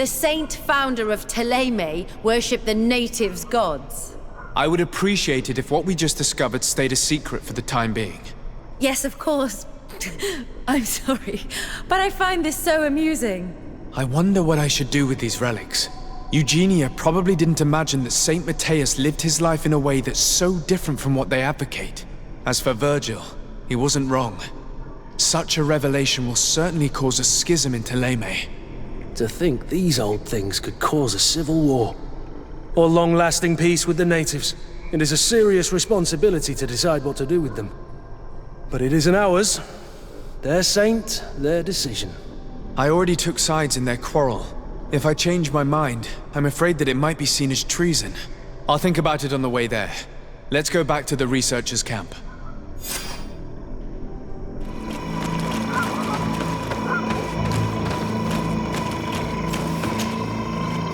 The saint founder of Thélème worshipped the natives' gods. I would appreciate it if what we just discovered stayed a secret for the time being. Yes, of course. I'm sorry, but I find this so amusing. I wonder what I should do with these relics. Eugenia probably didn't imagine that Saint Matthias lived his life in a way that's so different from what they advocate. As for Virgil, he wasn't wrong. Such a revelation will certainly cause a schism in Thélème. To think these old things could cause a civil war. Or long-lasting peace with the natives. It is a serious responsibility to decide what to do with them. But it isn't ours. Their saint, their decision. I already took sides in their quarrel. If I change my mind, I'm afraid that it might be seen as treason. I'll think about it on the way there. Let's go back to the researchers' camp.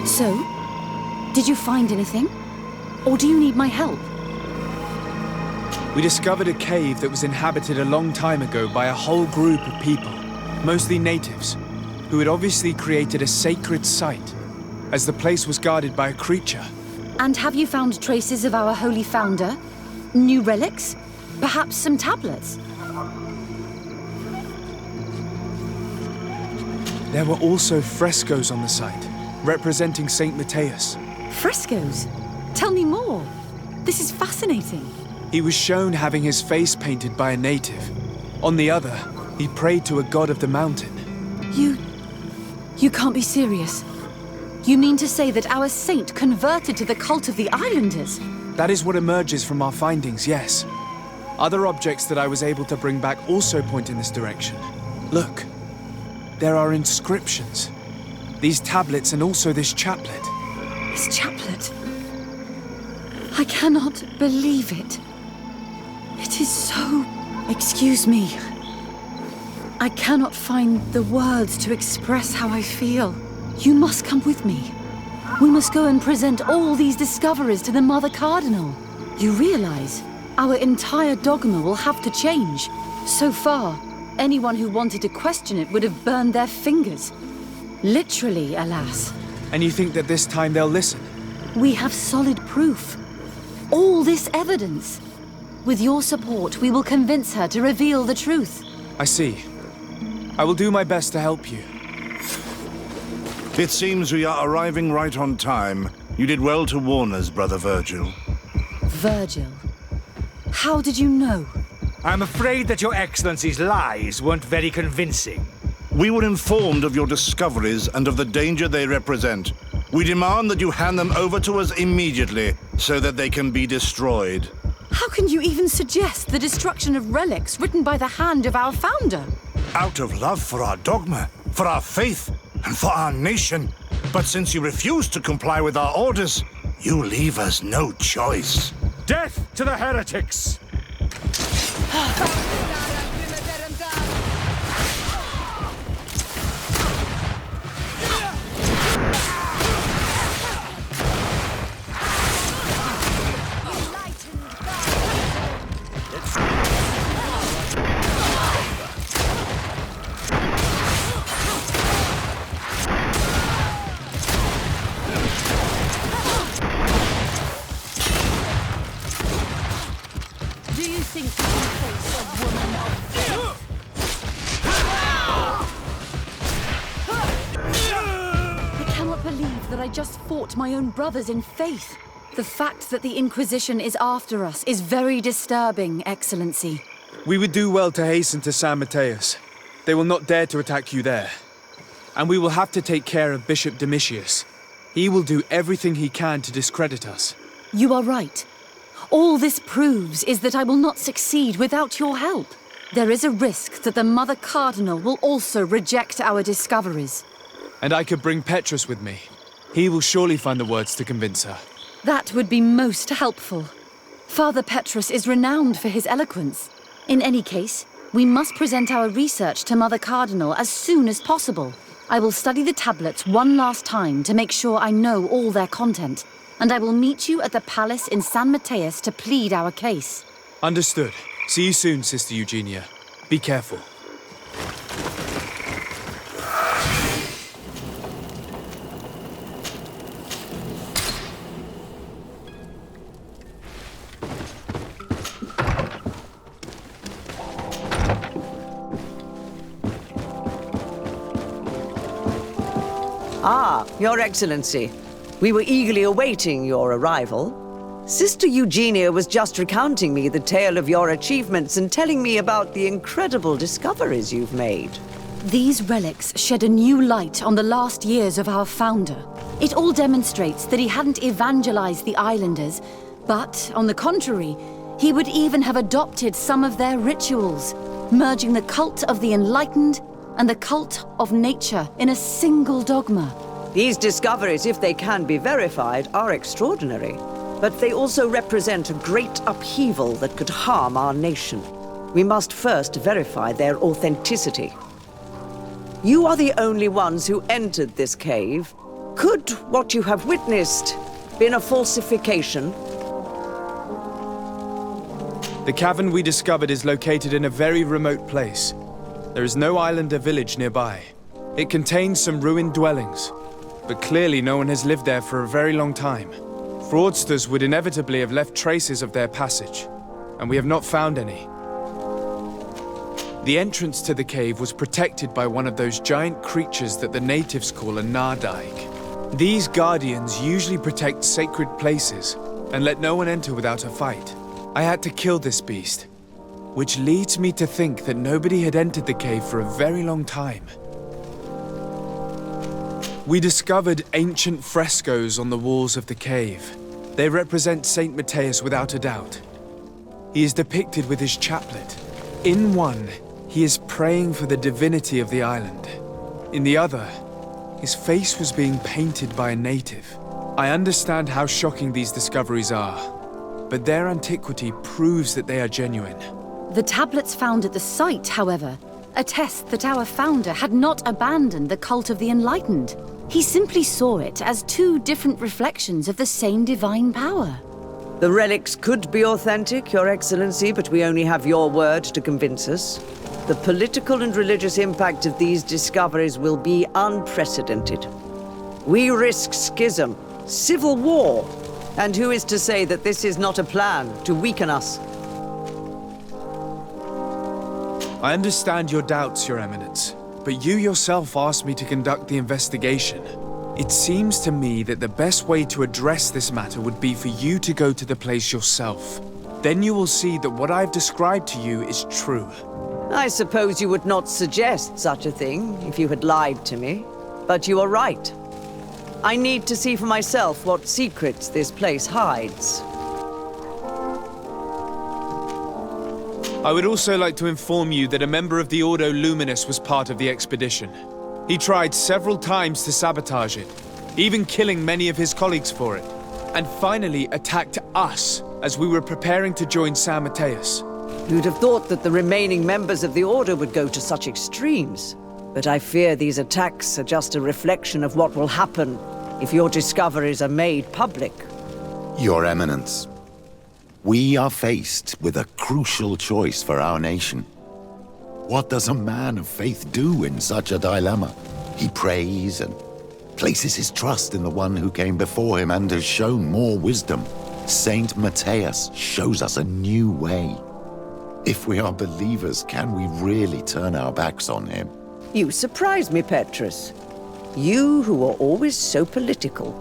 So, did you find anything? Or do you need my help? We discovered a cave that was inhabited a long time ago by a whole group of people, mostly natives, who had obviously created a sacred site, as the place was guarded by a creature. And have you found traces of our holy founder? New relics? Perhaps some tablets? There were also frescoes on the site, representing Saint Matthias. Frescoes? Tell me more. This is fascinating. He was shown having his face painted by a native. On the other, he prayed to a god of the mountain. You can't be serious. You mean to say that our saint converted to the cult of the islanders? That is what emerges from our findings, yes. Other objects that I was able to bring back also point in this direction. Look, there are inscriptions. These tablets and also this chaplet. This chaplet? I cannot believe it. It is so... Excuse me. I cannot find the words to express how I feel. You must come with me. We must go and present all these discoveries to the Mother Cardinal. You realize, our entire dogma will have to change. So far, anyone who wanted to question it would have burned their fingers. Literally, alas. And you think that this time they'll listen? We have solid proof. All this evidence. With your support, we will convince her to reveal the truth. I see. I will do my best to help you. It seems we are arriving right on time. You did well to warn us, Brother Virgil. Virgil? How did you know? I'm afraid that Your Excellency's lies weren't very convincing. We were informed of your discoveries and of the danger they represent. We demand that you hand them over to us immediately, so that they can be destroyed. How can you even suggest the destruction of relics written by the hand of our founder? Out of love for our dogma, for our faith, and for our nation. But since you refuse to comply with our orders, you leave us no choice. Death to the heretics! I just fought my own brothers in faith. The fact that the Inquisition is after us is very disturbing, Excellency. We would do well to hasten to San Matthias. They will not dare to attack you there. And we will have to take care of Bishop Domitius. He will do everything he can to discredit us. You are right. All this proves is that I will not succeed without your help. There is a risk that the Mother Cardinal will also reject our discoveries. And I could bring Petrus with me. He will surely find the words to convince her. That would be most helpful. Father Petrus is renowned for his eloquence. In any case, we must present our research to Mother Cardinal as soon as possible. I will study the tablets one last time to make sure I know all their content. And I will meet you at the palace in San Matthias to plead our case. Understood. See you soon, Sister Eugenia. Be careful. Ah, Your Excellency. We were eagerly awaiting your arrival. Sister Eugenia was just recounting me the tale of your achievements and telling me about the incredible discoveries you've made. These relics shed a new light on the last years of our founder. It all demonstrates that he hadn't evangelized the islanders, but, on the contrary, he would even have adopted some of their rituals, merging the cult of the enlightened and the cult of nature in a single dogma. These discoveries, if they can be verified, are extraordinary. But they also represent a great upheaval that could harm our nation. We must first verify their authenticity. You are the only ones who entered this cave. Could what you have witnessed been a falsification? The cavern we discovered is located in a very remote place. There is no island or village nearby. It contains some ruined dwellings, but clearly no one has lived there for a very long time. Fraudsters would inevitably have left traces of their passage, and we have not found any. The entrance to the cave was protected by one of those giant creatures that the natives call a nardaig. These guardians usually protect sacred places and let no one enter without a fight. I had to kill this beast, which leads me to think that nobody had entered the cave for a very long time. We discovered ancient frescoes on the walls of the cave. They represent Saint Matthias without a doubt. He is depicted with his chaplet. In one, he is praying for the divinity of the island. In the other, his face was being painted by a native. I understand how shocking these discoveries are, but their antiquity proves that they are genuine. The tablets found at the site, however, attest that our founder had not abandoned the cult of the enlightened. He simply saw it as two different reflections of the same divine power. The relics could be authentic, Your Excellency, but we only have your word to convince us. The political and religious impact of these discoveries will be unprecedented. We risk schism, civil war, and who is to say that this is not a plan to weaken us? I understand your doubts, Your Eminence, but you yourself asked me to conduct the investigation. It seems to me that the best way to address this matter would be for you to go to the place yourself. Then you will see that what I've described to you is true. I suppose you would not suggest such a thing if you had lied to me. But you are right. I need to see for myself what secrets this place hides. I would also like to inform you that a member of the Ordo Luminous was part of the expedition. He tried several times to sabotage it, even killing many of his colleagues for it, and finally attacked us as we were preparing to join San Matthias. You'd have thought that the remaining members of the Order would go to such extremes. But I fear these attacks are just a reflection of what will happen if your discoveries are made public. Your Eminence, we are faced with a crucial choice for our nation. What does a man of faith do in such a dilemma? He prays and places his trust in the one who came before him and has shown more wisdom. Saint Matthias shows us a new way. If we are believers, can we really turn our backs on him? You surprise me, Petrus. You who are always so political.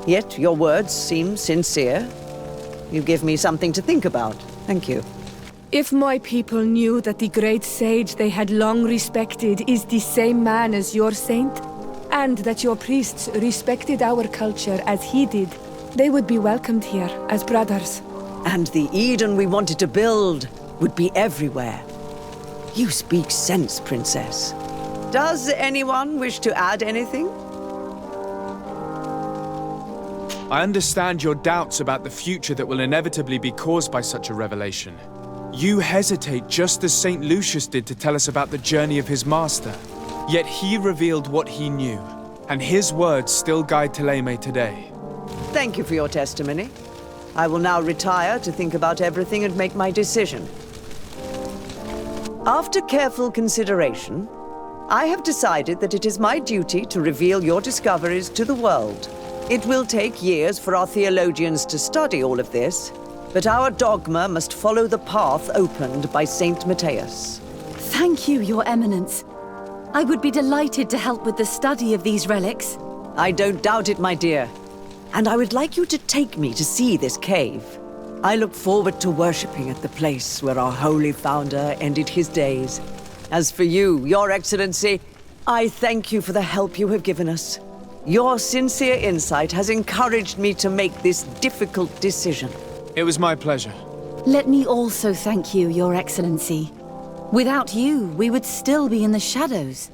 Yet your words seem sincere. You give me something to think about. Thank you. If my people knew that the great sage they had long respected is the same man as your saint, and that your priests respected our culture as he did, they would be welcomed here as brothers. And the Eden we wanted to build would be everywhere. You speak sense, Princess. Does anyone wish to add anything? I understand your doubts about the future that will inevitably be caused by such a revelation. You hesitate just as St. Lucius did to tell us about the journey of his master. Yet he revealed what he knew, and his words still guide Thélème today. Thank you for your testimony. I will now retire to think about everything and make my decision. After careful consideration, I have decided that it is my duty to reveal your discoveries to the world. It will take years for our theologians to study all of this, but our dogma must follow the path opened by Saint Matthias. Thank you, Your Eminence. I would be delighted to help with the study of these relics. I don't doubt it, my dear. And I would like you to take me to see this cave. I look forward to worshipping at the place where our holy founder ended his days. As for you, Your Excellency, I thank you for the help you have given us. Your sincere insight has encouraged me to make this difficult decision. It was my pleasure. Let me also thank you, Your Excellency. Without you, we would still be in the shadows.